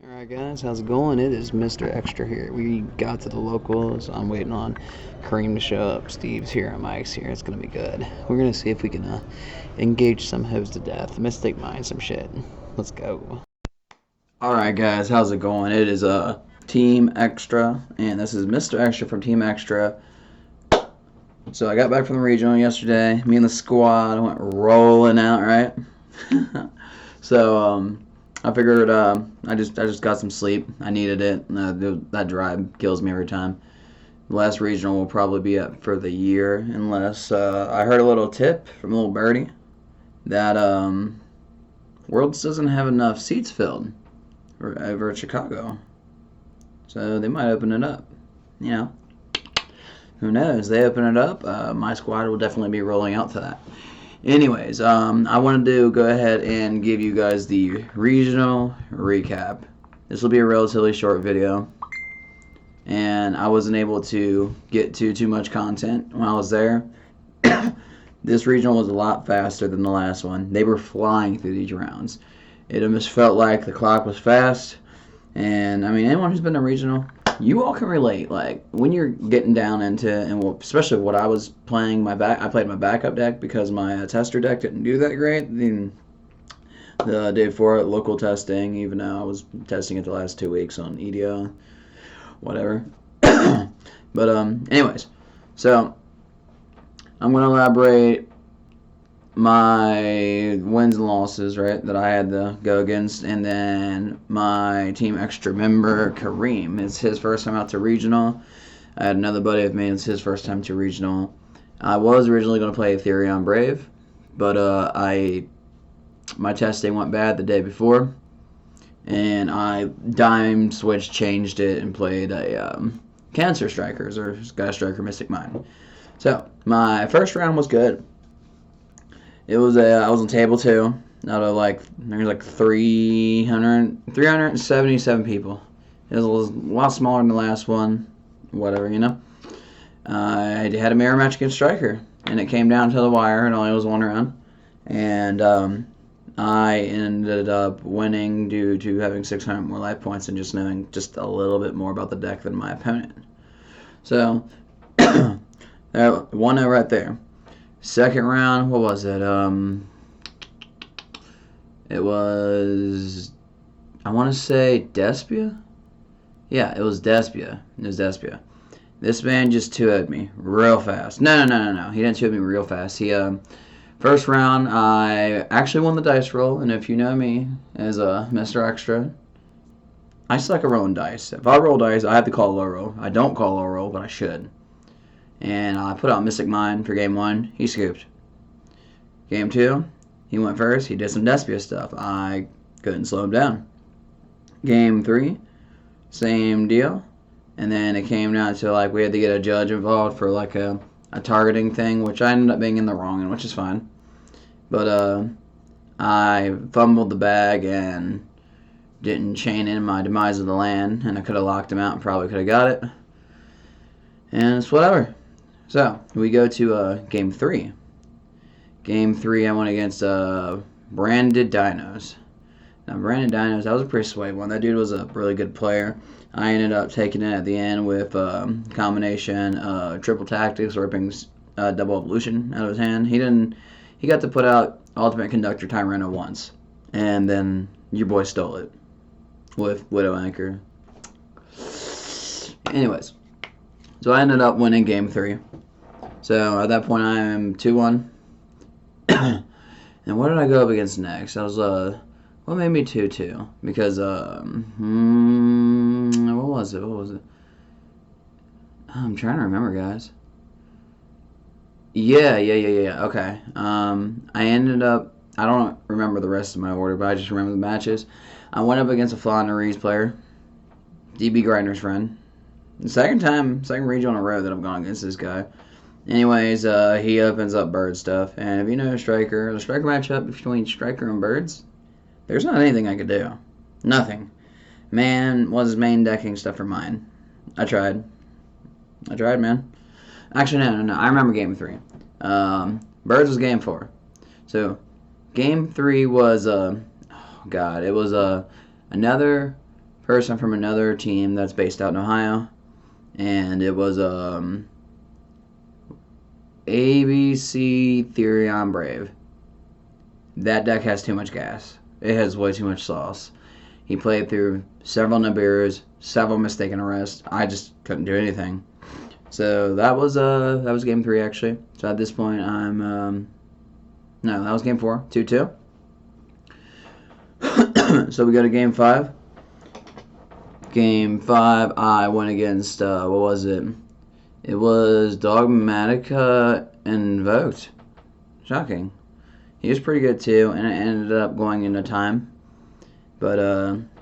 Alright guys, how's it going? It is Mr. Extra here. We got to the locals. I'm waiting on Kareem to show up. Steve's here and Mike's here. It's gonna be good. We're gonna see if we can engage some hoes to death. Mystic Mine some shit. Let's go. Alright guys, how's it going? It is Team Extra, and this is Mr. Extra from Team Extra. So I got back from the regional yesterday. Me and the squad went rolling out, right? So I figured I just got some sleep. I needed it. That drive kills me every time. The last regional will probably be up for the year, unless I heard a little tip from a little birdie that Worlds doesn't have enough seats filled over at Chicago, so they might open it up. You know, who knows? They open it up. My squad will definitely be rolling out to that. Anyways, I wanted to go ahead and give you guys the regional recap. This will be a relatively short video, and I wasn't able to get to too much content when I was there. This regional was a lot faster than the last one. They were flying through these rounds. It almost felt like the clock was fast, and I mean, anyone who's been to regional, you all can relate. Like when you're getting down into, and especially what I was playing, I played my backup deck because my tester deck didn't do that great. Then the day before it, local testing, even though I was testing it the last 2 weeks on EDO, whatever. But anyways, so I'm gonna elaborate my wins and losses, right, that I had to go against, and then my Team Extra member, Kareem. It's his first time out to regional. I had another buddy of mine, it's his first time to regional. I was originally going to play Ethereum Brave, but my testing went bad the day before, and I dime switched, changed it, and played a Cancer Strikers, or Sky Striker Mystic Mine. So, my first round was good. It was I was on table 2 out of there was 377 people. It was a lot smaller than the last one, whatever, you know. I had a mirror match against Striker, and it came down to the wire, and only was one round. And I ended up winning due to having 600 more life points and just knowing just a little bit more about the deck than my opponent. So, 1-0 right there. Second round, what was it? It was, I want to say Despia? Yeah, it was Despia. This man just 2-0'd me real fast. No. He didn't 2-0 me real fast. First round, I actually won the dice roll, and if you know me as a Mr. Extra, I suck at rolling dice. If I roll dice, I have to call a low roll. I don't call a low roll, but I should. And I put out Mystic Mine for game 1. He scooped. Game 2, he went first. He did some Despia stuff. I couldn't slow him down. Game 3, same deal. And then it came down to we had to get a judge involved for a targeting thing, which I ended up being in the wrong, which is fine. But I fumbled the bag and didn't chain in my Demise of the Land, and I could have locked him out and probably could have got it. And it's whatever. So, we go to Game 3. Game 3, I went against Branded Dinos. Now, Branded Dinos, that was a pretty sway one. That dude was a really good player. I ended up taking it at the end with combination triple tactics, ripping double evolution out of his hand. He got to put out Ultimate Conductor Tyrano once, and then your boy stole it with Widow Anchor. Anyways. So I ended up winning game 3. So at that point I am 2-1. And what did I go up against next? I was what made me 2-2? Because what was it? I'm trying to remember, guys. Yeah. Okay. I ended up, I don't remember the rest of my order, but I just remember the matches. I went up against a Flaw Rees player, DB Grinder's friend. The second regional in a row that I've gone against this guy. Anyways, he opens up bird stuff. And if you know the striker matchup between striker and birds, there's not anything I could do. Nothing. Man was main decking stuff for mine. I tried, man. Actually, no. I remember game 3. Birds was game 4. So, game 3 was, it was another person from another team that's based out in Ohio, and it was ABC Therion Brave. That deck has too much gas. It has way too much sauce. He played through several Nibiru's, several mistaken arrests. I just couldn't do anything. So that was game 3 actually. So at this point I'm no, that was game 4, 2-2. So we go to game 5. Game 5, I went against what was it? It was Dogmatica Invoked. Shocking. He was pretty good too, and it ended up going into time. But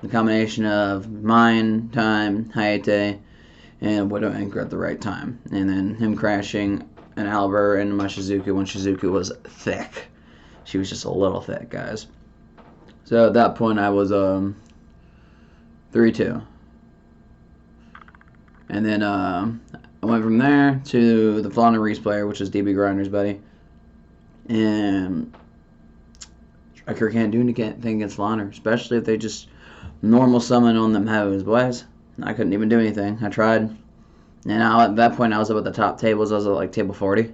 the combination of mine, time, Hayate, and Widow Anchor at the right time. And then him crashing an Albert into my Shizuku when Shizuku was thick. She was just a little thick, guys. So at that point I was 3-2. And then I went from there to the Flounder Reese player, which is DB Grinder's buddy. And Striker can't do anything against Flounder, especially if they just normal summon on them hoes, boys. I couldn't even do anything. I tried. And at that point, I was up at the top tables. I was at like table 40.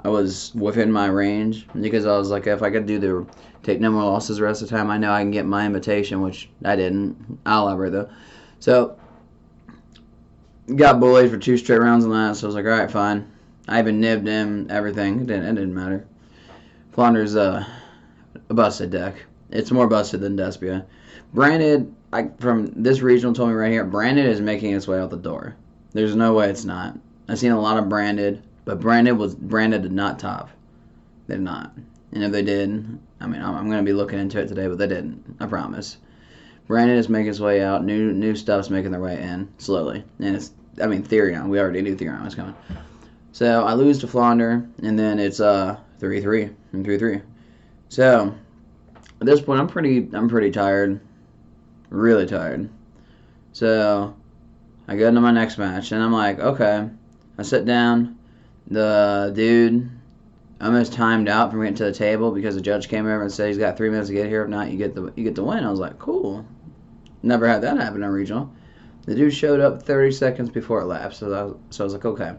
I was within my range because I was like, if I could take no more losses the rest of the time, I know I can get my invitation, which I didn't. I'll ever though. So got bullied for 2 straight rounds on that. So I was like, all right, fine. I even nibbed him, everything. It didn't matter. Flounder's a busted deck. It's more busted than Despia. Branded, from this regional told me right here, Branded is making its way out the door. There's no way it's not. I've seen a lot of Branded, but Branded did not top. They did not. And if they did, I mean, I'm going to be looking into it today, but they didn't. I promise. Branded is making its way out. New stuff's making their way in slowly. And Therion. We already knew Therion was coming. So I lose to Flounder, and then it's 3-3 and 3-3. So at this point, I'm pretty tired, really tired. So I go into my next match, and I'm like, okay. I sit down. The dude almost timed out from getting to the table because the judge came over and said he's got 3 minutes to get here. If not, you get the win. I was like, cool. Never had that happen in a regional. The dude showed up 30 seconds before it lapsed, so I was like, okay.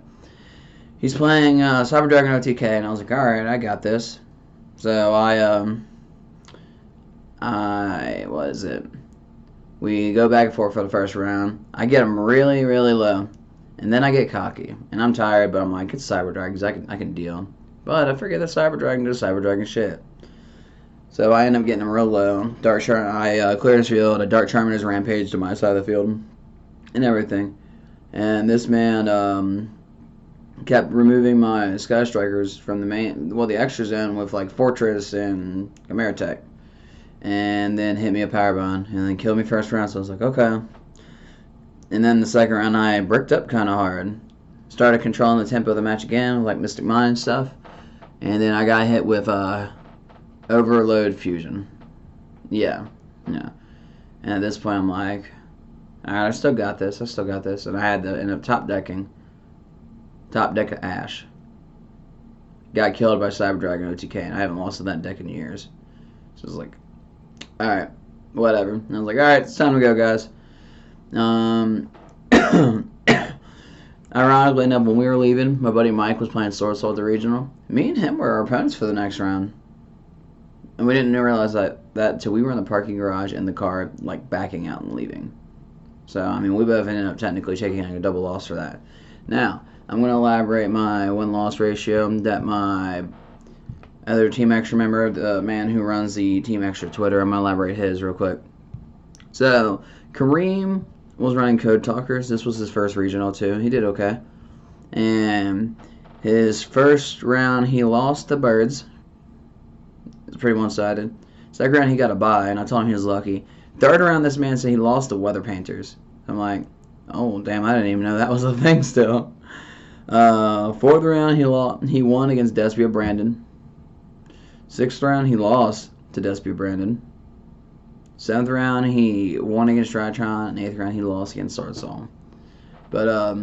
He's playing Cyber Dragon OTK, and I was like, all right, I got this. So what is it? We go back and forth for the first round. I get him really, really low, and then I get cocky, and I'm tired, but I'm like, it's Cyber Dragon, 'cause I can deal. But I forget that Cyber Dragon does Cyber Dragon shit. So I end up getting him real low. Dark Charm, I clear his field. A Dark Charm his rampage to my side of the field, and everything. And this man kept removing my Sky Strikers from the extra zone with like Fortress and Ameritech. And then hit me a Power Bond, and then killed me first round, so I was like, okay. And then the second round, I bricked up kind of hard. Started controlling the tempo of the match again, like Mystic Mind stuff. And then I got hit with Overload Fusion. Yeah. And at this point, I'm like, alright, I still got this. And I had to end up top deck of Ash. Got killed by Cyber Dragon OTK, and I haven't lost to that deck in years. So I was like, alright, whatever. And I was like, alright, it's time to go, guys. Ironically enough, when we were leaving, my buddy Mike was playing Sword Soul at the regional. Me and him were our opponents for the next round. And we didn't realize that till we were in the parking garage in the car, like backing out and leaving. So, I mean, we both ended up technically taking a double loss for that. Now, I'm going to elaborate my win-loss ratio that my other Team Extra member, the man who runs the Team Extra Twitter, I'm going to elaborate his real quick. So, Kareem was running Code Talkers. This was his first regional, too. He did okay. And his first round, he lost the Birds. It's pretty one-sided. Second round, he got a bye, and I told him he was lucky. Third round, this man said he lost the Weather Painters. I'm like, oh, damn, I didn't even know that was a thing still. Fourth round, he won against Despia Brandon. Sixth round, he lost to Despia Brandon. Seventh round, he won against Drytron. And eighth round, he lost against Sword Soul. But,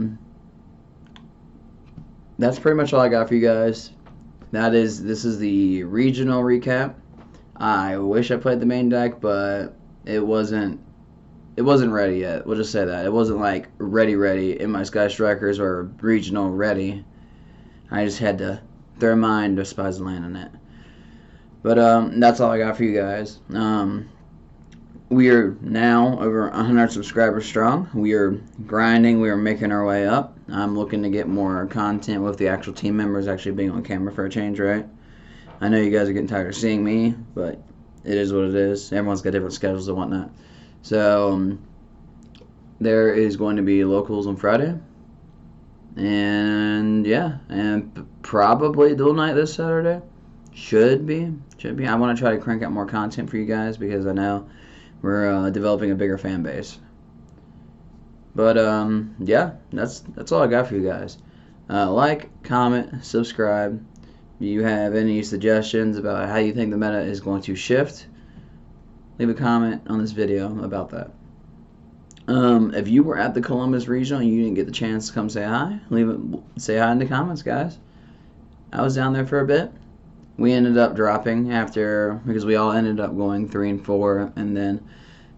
that's pretty much all I got for you guys. This is the regional recap. I wish I played the main deck, but it wasn't it wasn't ready yet. We'll just say that. It wasn't like ready in my Sky Strikers or regional ready. I just had to throw mine to Spies Land in it. But that's all I got for you guys. We are now over 100 subscribers strong. We are grinding. We are making our way up. I'm looking to get more content with the actual team members actually being on camera for a change, right? I know you guys are getting tired of seeing me, but it is what it is. Everyone's got different schedules and whatnot. So there is going to be locals on Friday. And yeah, and probably dual night this Saturday. Should be. I want to try to crank out more content for you guys because I know we're developing a bigger fan base. But yeah, that's all I got for you guys. Like, comment, subscribe. If you have any suggestions about how you think the meta is going to shift, leave a comment on this video about that. If you were at the Columbus Regional and you didn't get the chance to come say hi, say hi in the comments, guys. I was down there for a bit. We ended up dropping because we all ended up going 3 and 4, and then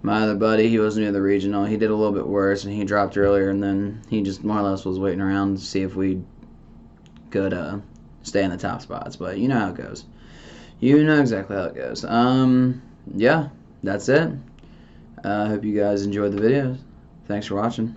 my other buddy, he was near the regional. He did a little bit worse, and he dropped earlier, and then he just more or less was waiting around to see if we could stay in the top spots. But you know how it goes. You know exactly how it goes. Yeah, that's it. I hope you guys enjoyed the videos. Thanks for watching.